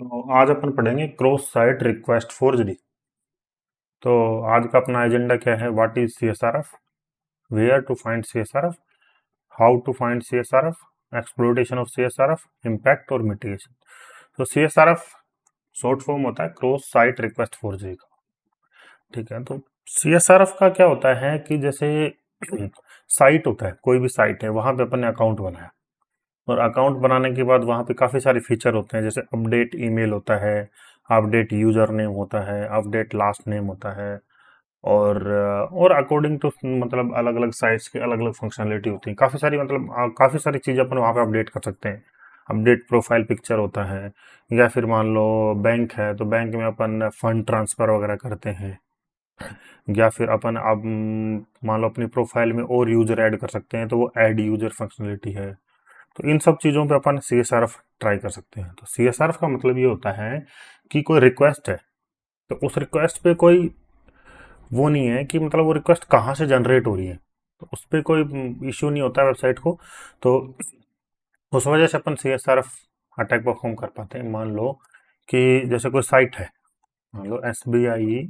तो आज अपन पढ़ेंगे क्रॉस साइट रिक्वेस्ट फोर्जरी। तो आज का अपना एजेंडा क्या है? What is CSRF, where to find CSRF, how to find CSRF, exploitation of CSRF, impact और मिटिगेशन। तो CSRF शॉर्ट फॉर्म होता है क्रॉस साइट रिक्वेस्ट फोर्जरी का। ठीक है, तो CSRF का क्या होता है कि जैसे साइट होता है, कोई भी साइट है, वहां पे अपन ने अकाउंट बनाया और अकाउंट बनाने के बाद वहाँ पे काफ़ी सारे फीचर होते हैं, जैसे अपडेट ईमेल होता है, अपडेट यूज़र नेम होता है, अपडेट लास्ट नेम होता है, और अकॉर्डिंग टू मतलब अलग अलग साइट्स की अलग अलग फंक्शनलिटी होती है। काफ़ी सारी मतलब काफ़ी सारी चीज़ें अपन वहाँ पे अपडेट कर सकते हैं। अपडेट प्रोफाइल पिक्चर होता है, या फिर मान लो बैंक है तो बैंक में अपन फंड ट्रांसफ़र वगैरह करते हैं, या फिर अपन अब मान लो अपनी प्रोफाइल में और यूज़र ऐड कर सकते हैं तो वो ऐड यूज़र फंक्शनलिटी है। तो इन सब चीज़ों पे अपन CSRF ट्राई कर सकते हैं। तो CSRF का मतलब ये होता है कि कोई रिक्वेस्ट है तो उस रिक्वेस्ट पे कोई वो नहीं है कि मतलब वो रिक्वेस्ट कहाँ से जनरेट हो रही है, तो उस पर कोई इश्यू नहीं होता वेबसाइट को। तो उस वजह से अपन CSRF अटैक परफॉर्म कर पाते हैं। मान लो कि जैसे कोई साइट है, मान लो SBI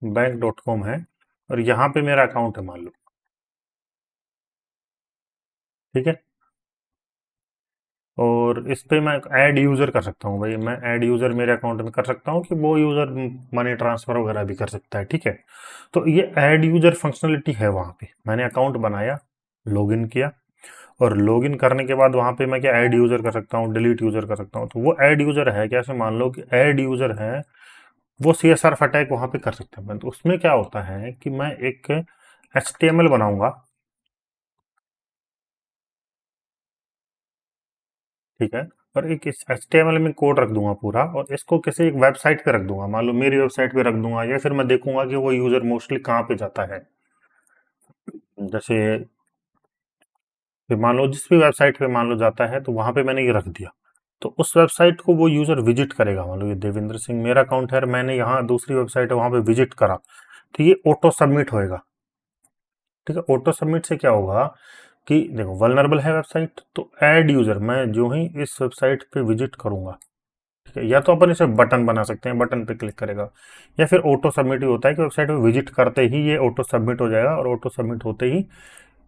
बैंक.com है और यहाँ पे मेरा अकाउंट है मान लो, ठीक है। और इस पे मैं ऐड यूज़र कर सकता हूँ भाई, मैं ऐड यूज़र मेरे अकाउंट में कर सकता हूँ कि वो यूज़र मनी ट्रांसफ़र वगैरह भी कर सकता है, ठीक है। तो ये ऐड यूज़र फंक्शनलिटी है वहाँ पे। मैंने अकाउंट बनाया, लॉगिन किया, और लॉगिन करने के बाद वहाँ पे मैं क्या ऐड यूज़र कर सकता हूँ, डिलीट यूज़र कर सकता हूँ। तो वो ऐड यूज़र है, कैसे मान लो कि ऐड यूज़र है, वो CSRF अटैक वहाँ पे कर सकते हैं। तो उसमें क्या होता है कि मैं एक HTML बनाऊंगा, ठीक है, और एक इस HTML में कोड रख दूंगा पूरा, और इसको किसी एक वेबसाइट पे रख दूंगा, मान लो मेरी वेबसाइट पे रख दूंगा, या फिर मैं देखूंगा कि वो यूजर मोस्टली कहाँ पे जाता है। जैसे फिर मान लो जिस भी वेबसाइट पे मान लो जाता है तो वहां पे मैंने ये रख दिया, तो उस वेबसाइट को वो यूजर विजिट करेगा। मान लो ये देवेंद्र सिंह मेरा अकाउंट है, मैंने यहाँ दूसरी वेबसाइट है वहां पे विजिट करा, तो ये ऑटो सबमिट होएगा, ठीक है। ऑटो सबमिट से क्या होगा कि देखो वल्नरेबल है वेबसाइट, तो ऐड यूजर मैं जो ही इस वेबसाइट पे विजिट करूंगा, ठीक है, या तो अपन इसे बटन बना सकते हैं, बटन पे क्लिक करेगा, या फिर ऑटो सबमिट ही होता है कि वेबसाइट पे विजिट करते ही ये ऑटो सबमिट हो जाएगा, और ऑटो सबमिट होते ही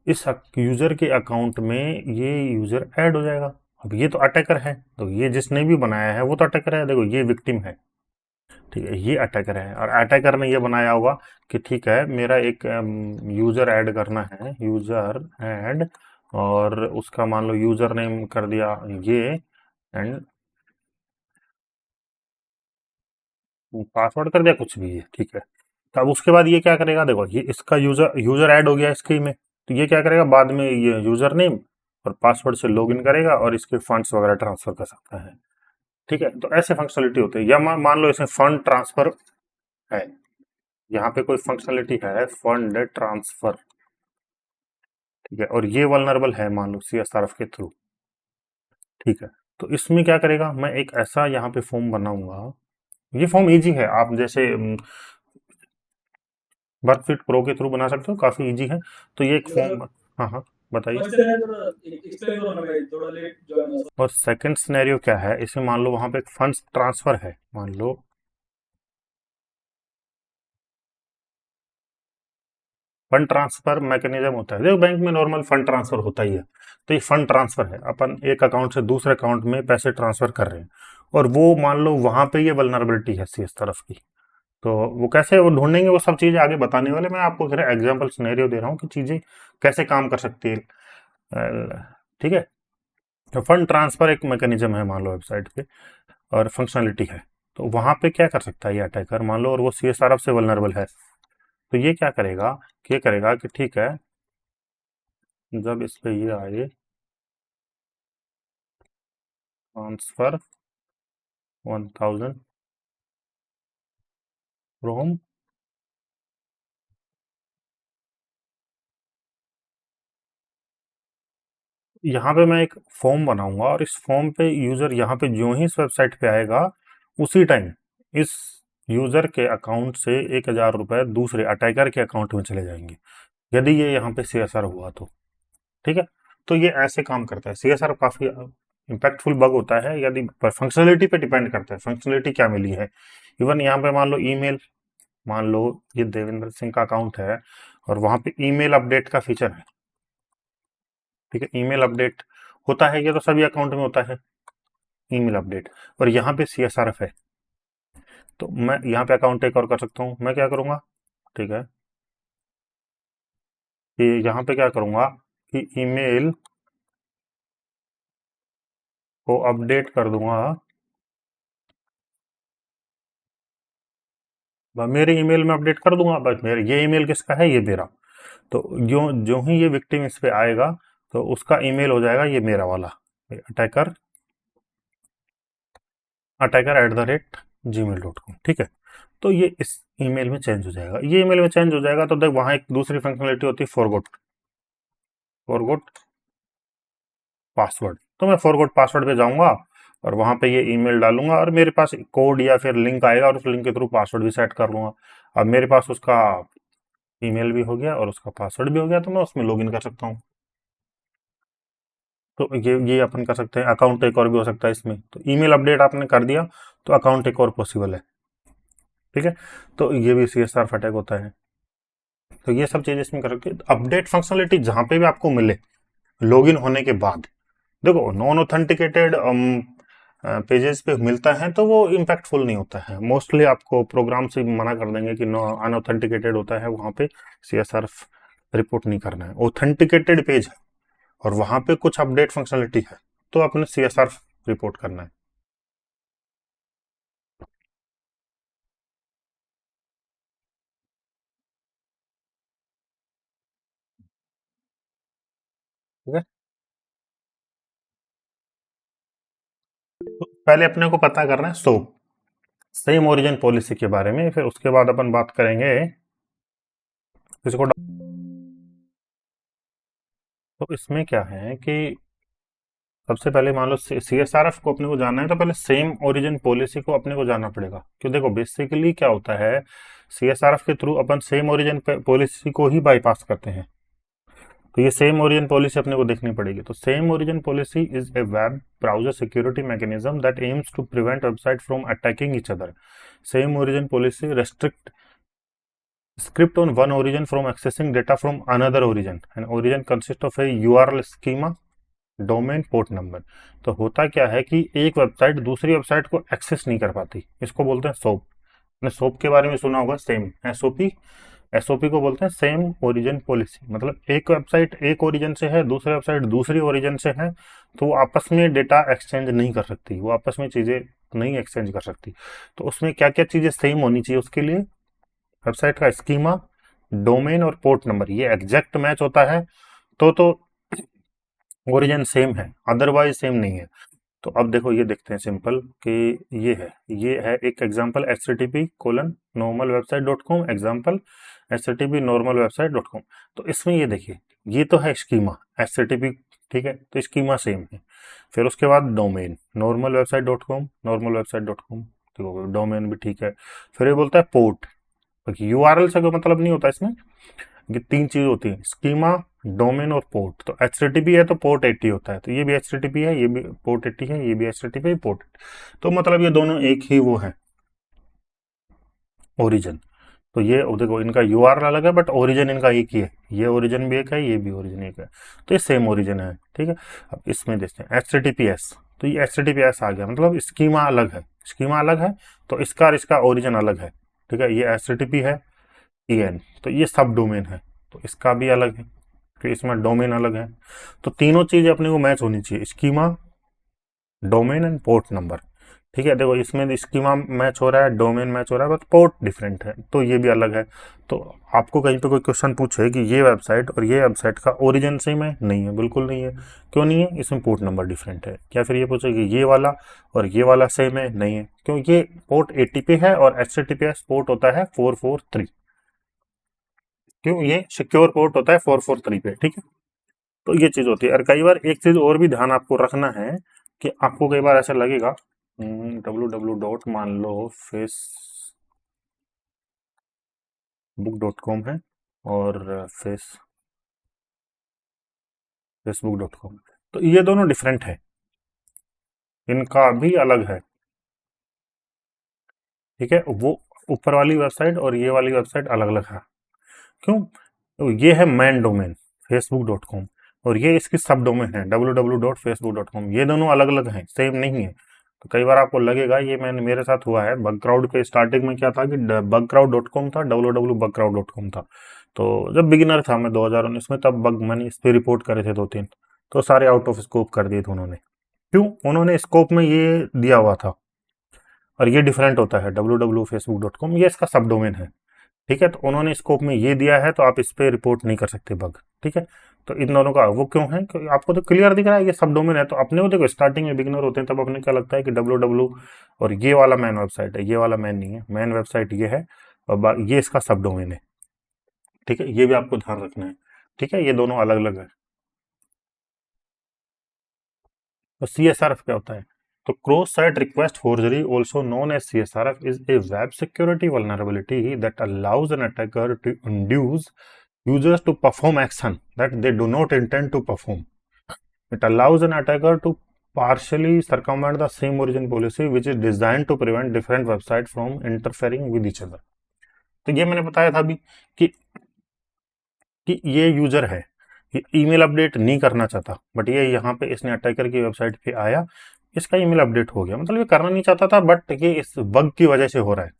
इस यूजर के अकाउंट में ये यूजर ऐड हो जाएगा। अब ये तो अटैकर है, तो ये जिसने भी बनाया है वो तो अटैकर है। देखो ये विक्टिम है, ठीक है, ये अटैकर है, और अटैकर ने ये बनाया होगा कि ठीक है मेरा एक यूजर ऐड करना है, यूजर ऐड, और उसका मान लो यूजर नेम कर दिया ये, एंड पासवर्ड कर दिया कुछ भी है, ठीक है। तो अब उसके बाद ये क्या करेगा, देखो ये इसका यूजर यूजर ऐड हो गया इसके में, तो ये क्या करेगा बाद में ये यूजर नेम और पासवर्ड से लॉगिन करेगा और इसके फंड्स वगैरह ट्रांसफर कर सकता है, ठीक है। तो ऐसे फंक्शनलिटी होती है। या मान लो इसमें फंड ट्रांसफर है, यहाँ पे कोई फंक्शनलिटी है फंड ट्रांसफर, ठीक है, और ये वल्नरेबल है मान लो CSRF के थ्रू, ठीक है। तो इसमें क्या करेगा, मैं एक ऐसा यहाँ पे फॉर्म बनाऊंगा। ये फॉर्म इजी है, आप जैसे वर्कशीट प्रो के थ्रू बना सकते हो, काफी इजी है। तो ये एक फॉर्म, हाँ हाँ बताइए। और सेकंड सिनेरियो क्या है, इसमें मान लो वहां पे एक फंड्स ट्रांसफर है, मान लो फंड ट्रांसफर मैकेनिज्म होता है, देखो बैंक में नॉर्मल फंड ट्रांसफर होता ही है। तो ये फंड ट्रांसफर है, अपन एक अकाउंट से दूसरे अकाउंट में पैसे ट्रांसफर कर रहे हैं, और वो मान लो वहां पे ये वल्नरेबिलिटी है CSRF की। तो वो कैसे वो ढूंढेंगे, वो सब चीजें आगे बताने वाले, मैं आपको एग्जाम्पल सिनेरियो दे रहा हूँ कि चीजें कैसे काम कर सकती है, ठीक है। तो फंड ट्रांसफर एक मैकेनिज्म है मान लो वेबसाइट पे, और फंक्शनलिटी है। तो वहां पे क्या कर सकता है ये अटैकर मान लो, और वो CSRF से वल्नरेबल है, तो ये क्या करेगा कि ये करेगा कि ठीक है, जब इस पे ये आए ट्रांसफर 1000 फ्रॉम, यहाँ पे मैं एक फॉर्म बनाऊंगा, और इस फॉर्म पे यूजर यहाँ पे जो ही इस वेबसाइट पे आएगा उसी टाइम इस यूजर के अकाउंट से 1000 रुपए दूसरे अटैकर के अकाउंट में चले जाएंगे, यदि ये यहाँ पे CSR हुआ तो, ठीक है। तो ये ऐसे काम करता है CSR, काफी इम्पैक्टफुल बग होता है यदि फंक्शनलिटी पे डिपेंड करता है, फंक्शनलिटी क्या मिली है। इवन यहाँ पे मान लो ईमेल, मान लो ये देवेंद्र सिंह का अकाउंट है और वहां पे ईमेल अपडेट का फीचर है, ठीक है, ईमेल अपडेट होता है, ये तो सभी अकाउंट में होता है ईमेल अपडेट, और यहाँ पे CSRF है, तो मैं यहाँ पे अकाउंट टेक और कर सकता हूँ। मैं क्या करूंगा, ठीक है, कि यहाँ पे क्या करूंगा कि ईमेल को अपडेट कर दूंगा, मेरे ईमेल में अपडेट कर दूंगा, बस मेरे ये ईमेल किसका है, ये मेरा। तो जो जो ही ये विक्टिम इस पे आएगा तो उसका ईमेल हो जाएगा ये मेरा वाला, अटैकर @gmail.com, ठीक है। तो ये इस ईमेल में चेंज हो जाएगा, ये ईमेल में चेंज हो जाएगा। तो देख वहां एक दूसरी फंक्शनलिटी होती है फॉरगोट पासवर्ड, तो मैं फॉरगोट पासवर्ड पे जाऊंगा और वहां पे ये ईमेल डालूंगा और मेरे पास कोड या फिर लिंक आएगा और उस लिंक के थ्रू पासवर्ड भी सेट कर लूंगा। अब मेरे पास उसका ईमेल भी हो गया और उसका पासवर्ड भी हो गया, तो मैं उसमें लॉगिन कर सकता हूँ। तो ये अपन कर सकते हैं। अकाउंट एक और भी हो सकता है इसमें, तो ईमेल अपडेट आपने कर दिया तो अकाउंट एक और पॉसिबल है, ठीक है। तो ये भी CSRF अटैक होता है। तो ये सब चीजें इसमें कर सकते हैं। अपडेट फंक्शनलिटी जहां पे भी आपको मिले लॉगिन होने के बाद, देखो नॉन ऑथेंटिकेटेड पेजेस पे मिलता है तो वो इम्पैक्टफुल नहीं होता है, मोस्टली आपको प्रोग्राम से मना कर देंगे कि नो अनऑथेंटिकेटेड होता है, वहां पे CSRF रिपोर्ट नहीं करना है। ऑथेंटिकेटेड पेज है और वहां पे कुछ अपडेट फंक्शनलिटी है तो अपने CSRF रिपोर्ट करना है, ठीक है। तो पहले अपने को पता करना है सोप सेम ओरिजिन पॉलिसी के बारे में, फिर उसके बाद अपन बात करेंगे किसी को। तो इसमें क्या है कि सबसे पहले मान लो CSRF को अपने को जानना है तो पहले सेम ओरिजिन पॉलिसी को अपने को जानना पड़ेगा। क्यों, देखो बेसिकली क्या होता है, CSRF के थ्रू अपन सेम ओरिजिन पॉलिसी को ही बाईपास करते हैं, तो ये सेम ओरिजिन पॉलिसी अपने को देखनी पड़ेगी। तो same origin policy is a web browser security mechanism that aims to prevent website from attacking each other. Same origin policy restrict script on one origin from accessing data from another origin. An origin consists of a URL schema, domain, port number. तो होता क्या है कि एक website दूसरी website को access नहीं कर पाती, इसको बोलते हैं सोप। आपने सोप के बारे में सुना होगा, सेम एसओपी को बोलते हैं सेम ओरिजिन पॉलिसी। मतलब एक वेबसाइट एक ओरिजिन से है, दूसरी वेबसाइट दूसरी ओरिजिन से है, तो वो आपस में डेटा एक्सचेंज नहीं कर सकती, वो आपस में चीजें नहीं एक्सचेंज कर सकती। तो उसमें क्या क्या चीजें सेम होनी चाहिए, उसके लिए वेबसाइट का स्कीमा, डोमेन और पोर्ट नंबर, ये एग्जैक्ट मैच होता है तो ओरिजिन सेम है, अदरवाइज सेम नहीं है। तो अब देखो ये देखते हैं सिंपल कि ये है एक एग्जांपल http://normalwebsite.com एग्जांपल http://normalwebsite.com। तो इसमें ये देखिए, ये तो है स्कीमा http, ठीक है, तो स्कीमा सेम है। फिर उसके बाद डोमेन normalwebsite.com, देखो डोमेन भी ठीक है। फिर ये बोलता है पोर्ट, URL से कोई मतलब नहीं होता इसमें, ये तीन चीज होती है, स्कीमा, डोमेन और पोर्ट। तो HTTP है तो पोर्ट 80 होता है, तो ये भी HTTP है, ये भी पोर्ट 80 है, ये भी HTTP पोर्ट 80। तो मतलब ये दोनों एक ही वो है ओरिजिन। तो ये देखो इनका URL अलग है बट ओरिजिन इनका एक ही है, ये ओरिजिन भी एक है, ये भी ओरिजिन एक है, तो ये सेम ओरिजिन है, ठीक है। अब इसमें देखते हैं HTTPS, तो ये HTTPS आ गया, मतलब स्कीमा अलग है, स्कीमा अलग है, तो इसका और इसका ओरिजिन अलग है, ठीक है। ये HTTP है EN, तो ये सब डोमेन है, तो इसका भी अलग है, फिर इसमें डोमेन अलग है। तो तीनों चीजें अपने को मैच होनी चाहिए, schema, domain and port number, ठीक है। देखो इसमें स्कीमा मैच हो रहा है, डोमेन मैच हो रहा है, बस पोर्ट डिफरेंट है, तो ये भी अलग है। तो आपको कहीं पे कोई क्वेश्चन पूछे कि ये वेबसाइट और ये वेबसाइट का ओरिजिन सेम है, नहीं है, बिल्कुल नहीं है। क्यों नहीं है, इसमें पोर्ट नंबर डिफरेंट है। क्या फिर ये पूछे कि ये वाला और ये वाला सेम है, नहीं है, क्यों, ये पोर्ट 80 पे है और HTTPS पोर्ट होता है 443, क्यों, ये सिक्योर पोर्ट होता है 443 पे, ठीक है। तो ये चीज होती है। और कई बार एक चीज और भी ध्यान आपको रखना है कि आपको कई बार ऐसा लगेगा www. मान लो facebook.com है और facebook.com, तो ये दोनों डिफरेंट है, इनका भी अलग है, ठीक है। वो ऊपर वाली वेबसाइट और ये वाली वेबसाइट अलग अलग है। क्यों? तो ये है मेन डोमेन facebook.com, और ये इसकी सब डोमेन है www.facebook.com। ये दोनों अलग अलग हैं, सेम नहीं है। तो कई बार आपको लगेगा, ये मैंने मेरे साथ हुआ है, बग क्राउड पे स्टार्टिंग में क्या था कि bugcrowd.com था, www.bugcrowd.com था। तो जब बिगिनर था मैं 2019 में, तब बग मैंने इस पे रिपोर्ट करे थे 2-3, तो सारे आउट ऑफ स्कोप कर दिए थे उन्होंने। क्यों? उन्होंने स्कोप में ये दिया हुआ था, और ये डिफरेंट होता है www.facebook.com, ये इसका सब डोमेन है, ठीक है। तो उन्होंने स्कोप में ये दिया है, तो आप इस पे रिपोर्ट नहीं कर सकते बग, ठीक है। तो इन दोनों का वो क्यों है, क्योंकि आपको तो क्लियर दिख रहा है ये सब डोमेन है। तो अपने को देखो, स्टार्टिंग में बिगिनर होते हैं तब अपने क्या लगता है कि www, और ये वाला मैन वेबसाइट है, ये वाला मैन नहीं है, मैन वेबसाइट ये है, और ये इसका सब डोमेन है, ठीक है। ये भी आपको ध्यान रखना है, ठीक है, ये दोनों अलग अलग है। तो CSRF क्या होता है? तो cross site request forgery, also known as CSRF, is a web security vulnerability that allows an attacker to induce users to perform action that they do not intend to perform. It allows an attacker to partially circumvent the same origin policy, which is designed to prevent different websites from interfering with each other. तो ये मैंने बताया था अभी कि ये user है, ये ईमेल अपडेट नहीं करना चाहता, बट ये यहाँ पे इसने अटैकर की वेबसाइट पे आया, इसका ईमेल अपडेट हो गया, मतलब ये करना नहीं चाहता था, बट ये इस बग की वजह से हो रहा है।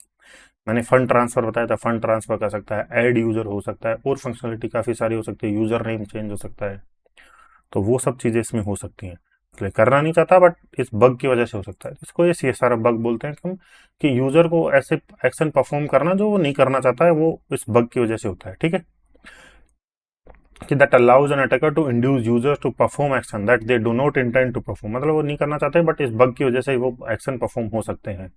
मैंने फंड ट्रांसफर बताया था, फंड ट्रांसफर कर सकता है, ऐड यूजर हो सकता है, और फंक्शनलिटी काफी सारी हो सकती है, यूजर नेम चेंज हो सकता है, तो वो सब चीजें इसमें हो सकती हैं। इसलिए करना नहीं चाहता, बट इस बग की वजह से हो सकता है। इसको ये CSRF बग बोलते हैं हम, कि यूजर को ऐसे एक्शन परफॉर्म करना जो वो नहीं करना चाहता है, वो इस बग की वजह से होता है, ठीक है। कि that allows an attacker to induce users to perform action that they do not intend to perform, मतलब वो नहीं करना चाहते, बट इस बग की वजह से वो एक्शन परफॉर्म हो सकते हैं।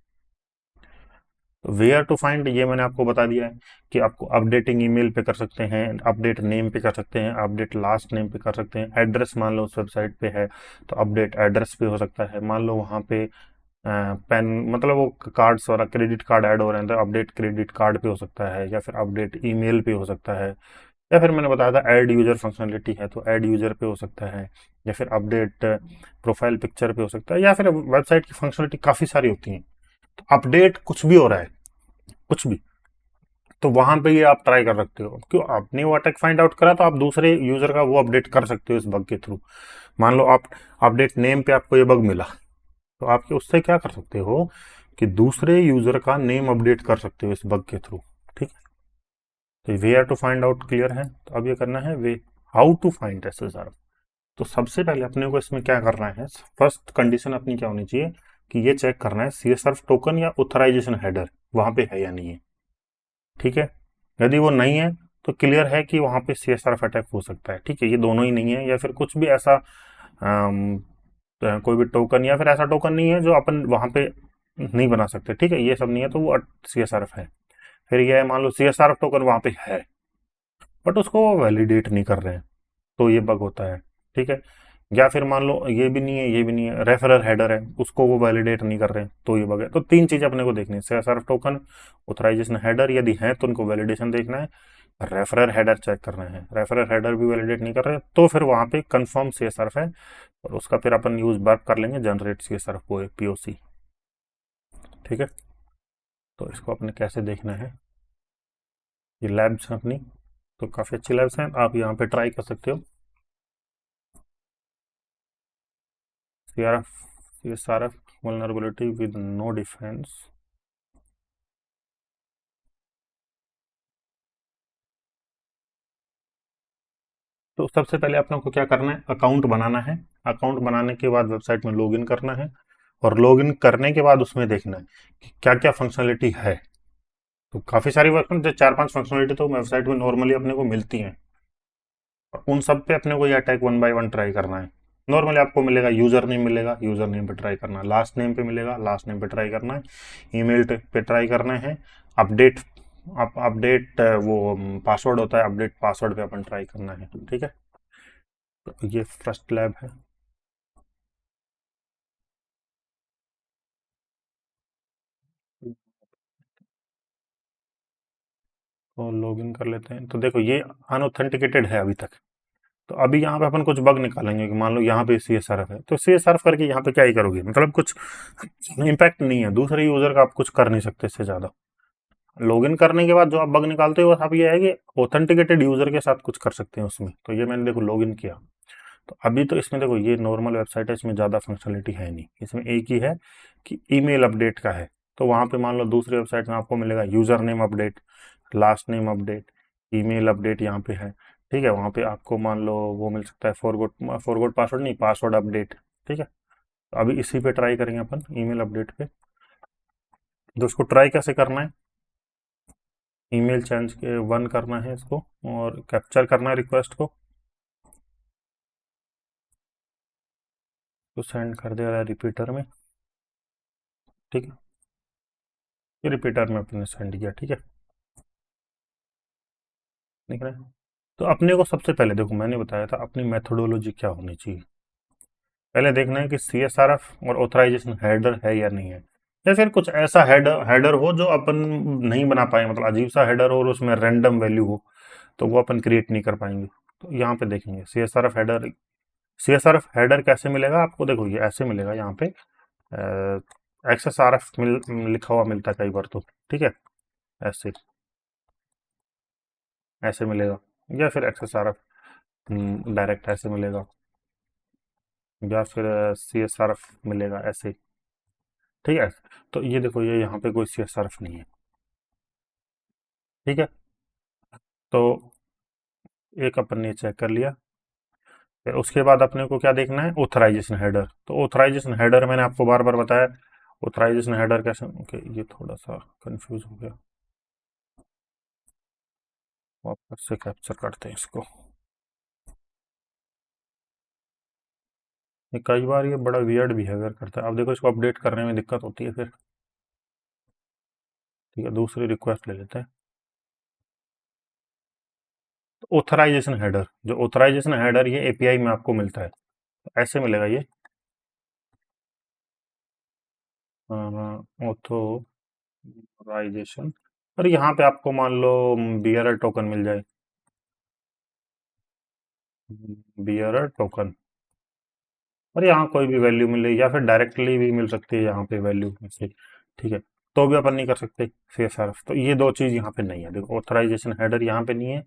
वेयर टू फाइंड, ये मैंने आपको बता दिया है कि आपको अपडेटिंग ईमेल पे कर सकते हैं, अपडेट नेम पे कर सकते हैं, अपडेट लास्ट नेम पे कर सकते हैं, एड्रेस मान लो उस वेबसाइट पे है तो अपडेट एड्रेस पे हो सकता है, मान लो वहाँ पे पेन, मतलब वो कार्ड्स और क्रेडिट कार्ड ऐड हो रहे हैं तो अपडेट क्रेडिट कार्ड पे हो सकता है, या फिर अपडेट ईमेल पे हो सकता है, या फिर मैंने बताया था ऐड यूजर फंक्शनलिटी है तो ऐड यूजर पे हो सकता है, या फिर अपडेट प्रोफाइल पिक्चर पे हो सकता है, या फिर वेबसाइट की फंक्शनलिटी काफ़ी सारी होती हैं। तो अपडेट कुछ भी हो रहा है, कुछ भी, तो वहां पे ये आप ट्राई कर सकते हो। क्यों? आपने वो अटैक फाइंड आउट करा तो आप दूसरे यूजर का वो अपडेट कर सकते हो इस बग के थ्रू। मान लो आप अपडेट नेम पे आपको ये बग मिला, तो आप उससे क्या कर सकते हो कि दूसरे यूजर का नेम अपडेट कर सकते हो इस बग के थ्रू, ठीक है। तो we are to find out clear है। तो अब ये करना है way how to find SSR। तो सबसे पहले अपने को इसमें क्या करना है, फर्स्ट कंडीशन अपनी क्या होनी चाहिए कि ये चेक करना है CSRF टोकन या ऑथराइजेशन हेडर वहां पे है या नहीं है, ठीक है। यदि वो नहीं है तो क्लियर है कि वहां पे CSRF अटैक हो सकता है, ठीक है। ये दोनों ही नहीं है, या फिर कुछ भी ऐसा कोई भी टोकन या फिर ऐसा टोकन नहीं है जो अपन वहां पे नहीं बना सकते, ठीक है, ये सब नहीं है तो वो CSRF है। फिर ये है, मान लो CSRF टोकन वहां पे है बट उसको वैलिडेट नहीं कर रहे हैं, तो ये बग होता है, ठीक है। या फिर मान लो ये भी नहीं है, ये भी नहीं है, रेफरर हेडर है, उसको वो वैलिडेट नहीं कर रहे हैं, तो ये बग है। तो तीन चीज अपने को देखनी है, CSRF टोकन, ऑथराइजेशन हेडर यदि है तो उनको वैलिडेशन देखना है, रेफरर हेडर चेक करना है, रेफरर हेडर भी वैलिडेट नहीं कर रहे तो फिर वहां पे कंफर्म CSRF है, और उसका फिर अपन यूज वर्क कर लेंगे जनरेट CSRF को POC, ठीक है। तो इसको अपने कैसे देखना है, ये लैब्स हैं अपनी, तो काफ़ी अच्छी लैब्स हैं, आप यहाँ पे ट्राई कर सकते हो। CSRF vulnerability with no defense। तो सबसे पहले अपने को क्या करना है, अकाउंट बनाना है। अकाउंट बनाने के बाद वेबसाइट में लॉगिन करना है, और लॉगिन करने के बाद उसमें देखना है कि क्या क्या फंक्शनलिटी है। तो काफ़ी सारी जो 4-5 फंक्शनलिटी तो वेबसाइट में नॉर्मली अपने को मिलती हैं, उन सब पे अपने को ये अटैक 1 बाय 1 ट्राई करना है। नॉर्मली आपको मिलेगा यूजर नेम, मिलेगा यूजर नेम पे ट्राई करना है, लास्ट नेम पे मिलेगा, लास्ट नेम पे ट्राई करना है, ईमेल पे ट्राई करना है, अपडेट अपडेट वो पासवर्ड होता है, अपडेट पासवर्ड पे अपन ट्राई करना है, ठीक है। तो ये फर्स्ट लैब है। तो लॉगिन कर लेते हैं, तो देखो ये अनऑथेंटिकेटेड है अभी तक, तो अभी यहाँ पे अपन कुछ बग निकालेंगे कि मान लो यहाँ पे CSRF है, तो CSRF करके यहाँ पे क्या ही करोगे, मतलब कुछ इम्पैक्ट नहीं है, दूसरे यूजर का आप कुछ कर नहीं सकते इससे ज्यादा। लॉगिन करने के बाद जो आप बग निकालते हो आप ये है कि ऑथेंटिकेटेड यूजर के साथ कुछ कर सकते हैं उसमें। तो ये मैंने देखो लॉगिन किया, तो अभी तो इसमें देखो ये नॉर्मल वेबसाइट है, इसमें ज़्यादा फंक्शनलिटी है नहीं, इसमें एक ही है कि ईमेल अपडेट का है। तो वहाँ पे मान लो दूसरी वेबसाइट में आपको मिलेगा user name update, last name update, email update यहाँ पे है, ठीक है। वहाँ पे आपको मान लो वो मिल सकता है फॉरगॉट पासवर्ड नहीं, पासवर्ड अपडेट, ठीक है। तो अभी इसी पे ट्राई करेंगे अपन ईमेल अपडेट पे। तो उसको ट्राई कैसे करना है, ईमेल चेंज के वन करना है इसको और कैप्चर करना है रिक्वेस्ट को, तो सेंड कर दे रहा है रिपीटर में, ठीक है। ये रिपीटर में अपने सेंड किया, ठीक है, देख रहे हैं। तो अपने को सबसे पहले देखो मैंने बताया था अपनी मेथोडोलॉजी क्या होनी चाहिए। पहले देखना है कि CSRF और ऑथराइजेशन हेडर है या नहीं है, या फिर कुछ ऐसा हेडर हेडर हो जो अपन नहीं बना पाए, मतलब अजीब सा हेडर हो और उसमें रैंडम वैल्यू हो, तो वो अपन क्रिएट नहीं कर पाएंगे। तो यहाँ पे देखेंगे CSRF हेडर कैसे मिलेगा आपको, देखो ये ऐसे मिलेगा, यहाँ पे XSRF लिखा हुआ मिलता है कई बार, तो ठीक है, ऐसे ऐसे मिलेगा, या फिर XSRF डायरेक्ट ऐसे मिलेगा, या फिर CSRF मिलेगा ऐसे, ठीक है। तो ये देखो ये यहाँ पे कोई CSRF नहीं है, ठीक है। तो एक अपन ने चेक कर लिया, फिर उसके बाद अपने को क्या देखना है, ऑथराइजेशन हेडर। तो ऑथराइजेशन हेडर मैंने आपको बार बार बताया, ऑथराइजेशन हेडर कैसे, ओके ये थोड़ा सा कंफ्यूज हो गया, वापस से कैप्चर करते हैं इसको। ये कई बार ये बड़ा वियर्ड बिहेवियर करता है, अब देखो इसको अपडेट करने में दिक्कत होती है फिर, ठीक है। दूसरी रिक्वेस्ट ले लेते हैं, ऑथराइजेशन हेडर, जो ऑथराइजेशन हेडर ये API में आपको मिलता है, तो ऐसे मिलेगा ये ऑथोराइजेशन, और यहाँ पे आपको मान लो बियरर टोकन मिल जाए, बियरर टोकन, और यहाँ कोई भी वैल्यू मिले, या फिर डायरेक्टली भी मिल सकती है यहाँ पे वैल्यू से, ठीक है। तो भी अपन नहीं कर सकते CSRF, तो ये दो चीज यहाँ पे नहीं है, देखो ऑथराइजेशन हेडर यहाँ पे नहीं है,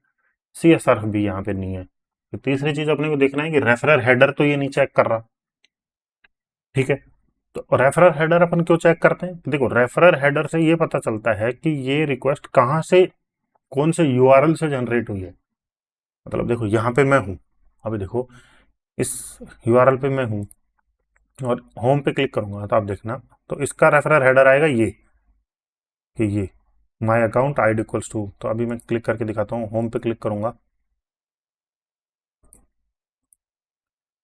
CSRF भी यहाँ पे नहीं है। तो तीसरी चीज अपने को देखना है कि रेफरर हेडर तो ये नहीं चेक कर रहा, ठीक है। तो रेफरर हेडर अपन क्यों चेक करते हैं, देखो रेफरर हेडर से ये पता चलता है कि ये रिक्वेस्ट कहाँ से, कौन से URL से जनरेट हुई है। मतलब देखो यहाँ पे मैं हूँ, अभी देखो इस URL पे मैं हूँ और होम पे क्लिक करूंगा, तो आप देखना, तो इसका रेफरर हेडर आएगा ये, कि ये my account ID equals to, तो अभी मैं क्लिक करके दिखाता हूँ, होम पे क्लिक करूंगा,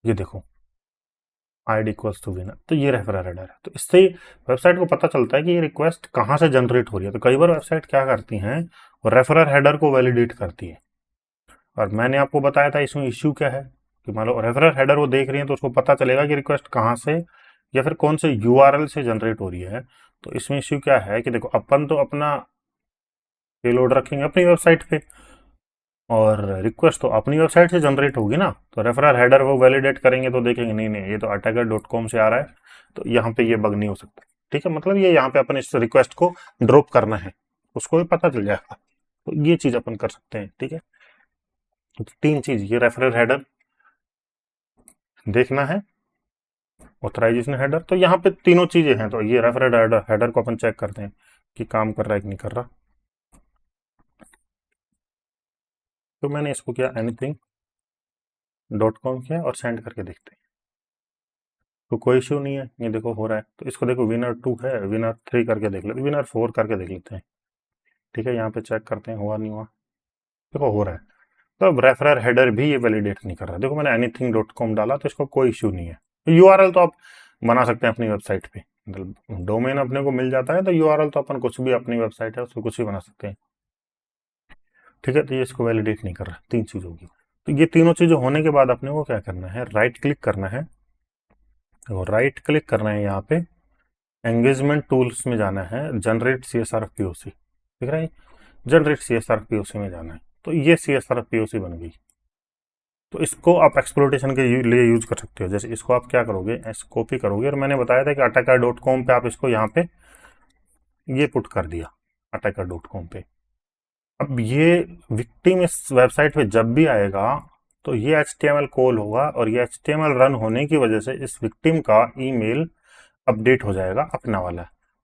ये देखो ID इक्वल्स टू विनर, तो ये रेफरर हेडर है। तो इससे वेबसाइट को पता चलता है कि ये रिक्वेस्ट कहाँ से जनरेट हो रही है। तो कई बार वेबसाइट क्या करती हैं, वो रेफरर हेडर को वैलिडेट करती है, और मैंने आपको बताया था इसमें इश्यू क्या है, कि मान लो रेफरर हेडर वो देख रही है तो उसको पता चलेगा कि रिक्वेस्ट कहाँ से या फिर कौन से URL से जनरेट हो रही है। तो इसमें इश्यू क्या है कि देखो अपन तो अपना पेलोड रखेंगे अपनी वेबसाइट पे, और रिक्वेस्ट तो अपनी वेबसाइट से जनरेट होगी ना, तो रेफरर हेडर वो वैलिडेट करेंगे तो देखेंगे नहीं नहीं ये तो attacker.com से आ रहा है, तो यहाँ पे ये बग नहीं हो सकता, ठीक है। मतलब ये यहाँ पे अपन इस रिक्वेस्ट को ड्रॉप करना है, उसको भी पता चल जाएगा, तो ये चीज अपन कर सकते हैं, ठीक है। तो तीन चीज, ये रेफरर हेडर देखना है, ऑथराइजेशन हेडर, तो यहाँ पे तीनों चीजें हैं। तो ये रेफरर हेडर को अपन चेक करते हैं कि काम कर रहा है कि नहीं कर रहा। तो मैंने इसको किया anything.com किया और सेंड करके देखते हैं, तो कोई इश्यू नहीं है, ये देखो हो रहा है। तो इसको देखो winner 2 है, winner 3 करके देख लेते, winner 4 करके देख लेते हैं, ठीक है। यहाँ पे चेक करते हैं हुआ नहीं हुआ, देखो हो रहा है। तो अब रेफरर हेडर भी ये वैलिडेट नहीं कर रहा, देखो मैंने anything.com डाला तो इसको कोई इश्यू नहीं है। URL तो आप बना सकते हैं अपनी वेबसाइट पे, मतलब डोमेन अपने को मिल जाता है, तो URL तो अपन कुछ भी, अपनी वेबसाइट है उसको कुछ भी बना सकते हैं, ठीक है। तो ये इसको वैलिडेट नहीं कर रहा, तीन चीज होगी। तो ये तीनों चीजें होने के बाद अपने को क्या करना है, राइट क्लिक करना है, देखो राइट क्लिक करना है, यहाँ पे एंगेजमेंट टूल्स में जाना है, जनरेट CSRF POC दिख रहा है, जनरेट CSRF POC में जाना है। तो ये CSRF POC बन गई, तो इसको आप एक्सप्लोइटेशन के लिए यूज कर सकते हो। जैसे इसको आप क्या करोगे, कॉपी करोगे, और मैंने बताया था कि attacker.com पे आप इसको यहाँ पे ये पुट कर दिया attacker.com पे। अब ये विक्टिम इस वेबसाइट पे जब भी आएगा तो ये HTML कॉल होगा, और ये HTML रन होने की वजह से इस विक्टिम का ईमेल अपडेट हो जाएगा अपना वाला।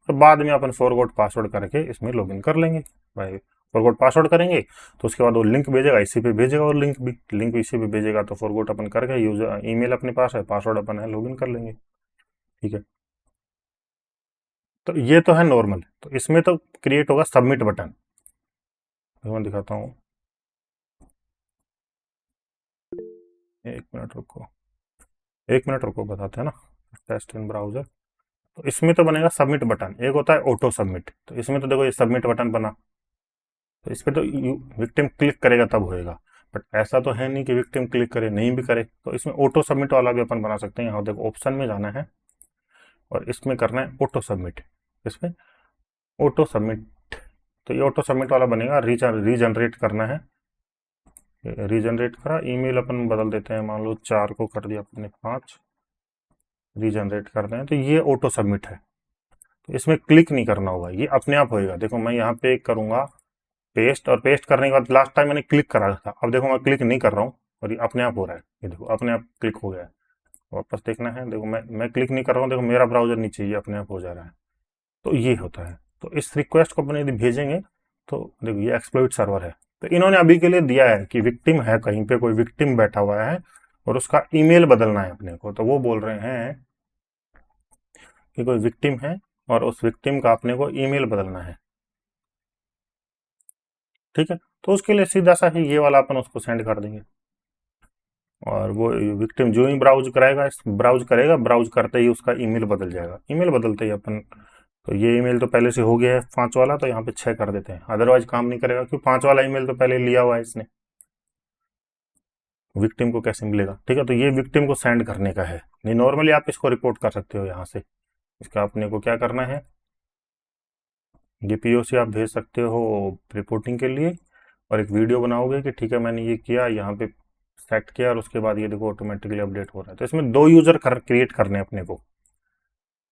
तो बाद में अपन फॉरगॉट पासवर्ड करके इसमें लॉगिन कर लेंगे भाई। फॉरगॉट पासवर्ड करेंगे तो उसके बाद वो लिंक भेजेगा, इसी पे भेजेगा, और लिंक इसी पे भेजेगा। तो फॉरगॉट अपन करके यूजर ईमेल अपने पास है, पासवर्ड अपन है, लॉगिन कर लेंगे। ठीक है, तो ये तो है नॉर्मल। तो इसमें तो क्रिएट होगा सबमिट बटन, मैं दिखाता हूँ, एक मिनट रुको, एक मिनट रुको, बताते हैं ना। टेस्ट इन ब्राउजर, तो इसमें तो बनेगा सबमिट बटन, एक होता है ऑटो सबमिट। तो इसमें तो देखो ये सबमिट बटन बना, तो इस पर तो विक्टिम क्लिक करेगा तब होएगा। बट ऐसा तो है नहीं कि विक्टिम क्लिक करे नहीं भी करे, तो इसमें ऑटो सबमिट वाला भी अपन बना सकते हैं। यहाँ देखो ऑप्शन में जाना है और इसमें करना है ऑटो सबमिट। इसमें ऑटो सबमिट, तो ये ऑटो सबमिट वाला बनेगा। रीजनरेट करना है, रीजनरेट करा, ईमेल अपन बदल देते हैं, मान लो 4 को कर दिया अपने 5, रीजनरेट करते हैं, तो ये ऑटो सबमिट है। तो इसमें क्लिक नहीं करना होगा, ये अपने आप होएगा। देखो मैं यहाँ पे करूंगा पेस्ट, और पेस्ट करने के बाद लास्ट टाइम मैंने क्लिक करा था, अब देखो मैं क्लिक नहीं कर रहा हूँ और ये अपने आप हो रहा है। ये देखो अपने आप क्लिक हो गया है। वापस देखना है, देखो मैं क्लिक नहीं कर रहा हूँ, देखो मेरा ब्राउजर नीचे ही अपने आप हो जा रहा है। तो ये होता है। तो इस रिक्वेस्ट को अपने यदि भेजेंगे तो देखो ये एक्सप्लॉइट सर्वर है। तो इन्होंने अभी के लिए दिया है कि विक्टिम है, कहीं पे कोई विक्टिम बैठा हुआ है और उसका ईमेल बदलना है अपने को। तो वो बोल रहे हैं कि कोई विक्टिम है और उस विक्टिम का अपने को ईमेल बदलना है। ठीक है, तो उसके लिए सीधा सा ही ये वाला अपन उसको सेंड कर देंगे, और वो विक्टिम जो ही ब्राउज करेगा, ब्राउज करते ही उसका ईमेल बदल जाएगा। ईमेल बदलते ही अपन, तो ये ईमेल तो पहले से हो गया है 5 वाला, तो यहाँ पे 6 कर देते हैं, अदरवाइज काम नहीं करेगा, क्योंकि 5 वाला ईमेल तो पहले लिया हुआ है इसने। विक्टिम को कैसे मिलेगा? ठीक है, तो ये विक्टिम को सेंड करने का है। नहीं, नॉर्मली आप इसको रिपोर्ट कर सकते हो यहाँ से। इसका अपने को क्या करना है, ये POC आप भेज सकते हो रिपोर्टिंग के लिए, और एक वीडियो बनाओगे कि ठीक है मैंने ये किया, यहाँ पे सेट किया, और उसके बाद ये देखो ऑटोमेटिकली अपडेट हो रहा है। तो इसमें 2 यूजर क्रिएट करने अपने को,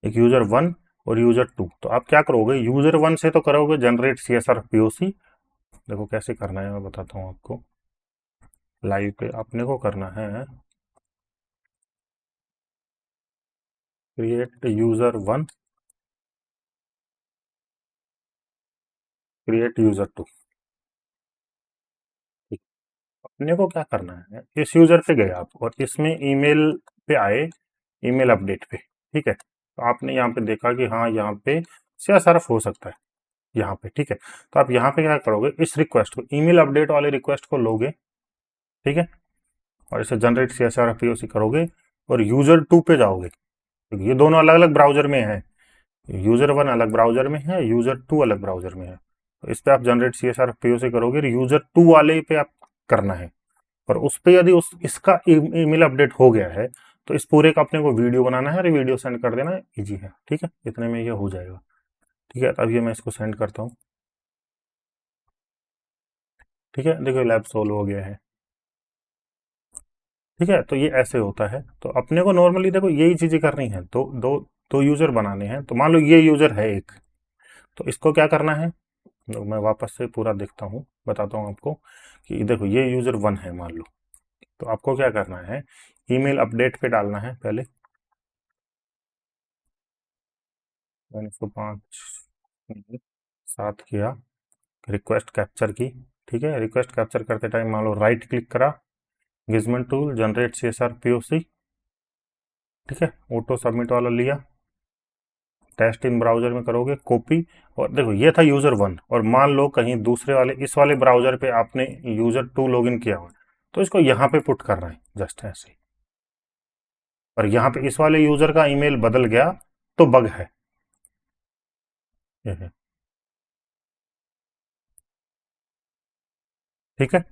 एक यूजर 1 और यूजर 2। तो आप क्या करोगे, यूजर 1 से तो करोगे जनरेट CSR POC। देखो कैसे करना है मैं बताता हूँ आपको। लाइव पे अपने को करना है क्रिएट यूजर 1, क्रिएट यूजर 2। अपने को क्या करना है, इस यूजर पे गए आप और इसमें ईमेल पे आए, ईमेल अपडेट पे। ठीक है, तो आपने यहाँ पे देखा कि हाँ यहाँ पे CSR हो सकता है यहाँ पे। ठीक है, तो आप यहाँ पे क्या करोगे, इस रिक्वेस्ट को, ईमेल अपडेट वाले रिक्वेस्ट को लोगे। ठीक है, और इसे जनरेट CSR POC करोगे और यूजर 2 पे जाओगे। ये दोनों अलग अलग ब्राउजर में है, यूजर 1 अलग ब्राउजर में है, यूजर 2 अलग ब्राउजर में है। तो इस पे आप जनरेट CSR POC करोगे, यूजर 2 वाले पे आप करना है। और उस पे यदि इसका ईमेल अपडेट हो गया है तो इस पूरे का अपने को वीडियो बनाना है और वीडियो सेंड कर देना है, इजी है। ठीक है, इतने में ये हो जाएगा। ठीक है, अब ये मैं इसको सेंड करता हूँ। ठीक है, देखो लैब सोल्व हो गया है। ठीक है, तो ये ऐसे होता है। तो अपने को नॉर्मली देखो यही चीजें करनी है, दो यूजर बनाने हैं। तो मान लो ये यूजर है एक, तो इसको क्या करना है, तो मैं वापस से पूरा देखता हूँ, बताता हूँ आपको कि देखो ये यूजर 1 है मान लो। तो आपको क्या करना है, ईमेल अपडेट पे डालना है पहले। मैंने इसको 5 7 किया, रिक्वेस्ट कैप्चर की। ठीक है, रिक्वेस्ट कैप्चर करते टाइम मान लो राइट क्लिक करा, गिजमेंट टूल, जनरेट CSR POC। ठीक है, ऑटो सबमिट वाला लिया, टेस्ट इन ब्राउजर में करोगे कॉपी। और देखो ये था यूजर 1, और मान लो कहीं दूसरे वाले इस वाले ब्राउजर पे आपने यूजर 2 लॉगिन किया हुआ, तो इसको यहाँ पे पुट करना है जस्ट ऐसे। और यहाँ पे इस वाले यूजर का ईमेल बदल गया तो बग है। ठीक है,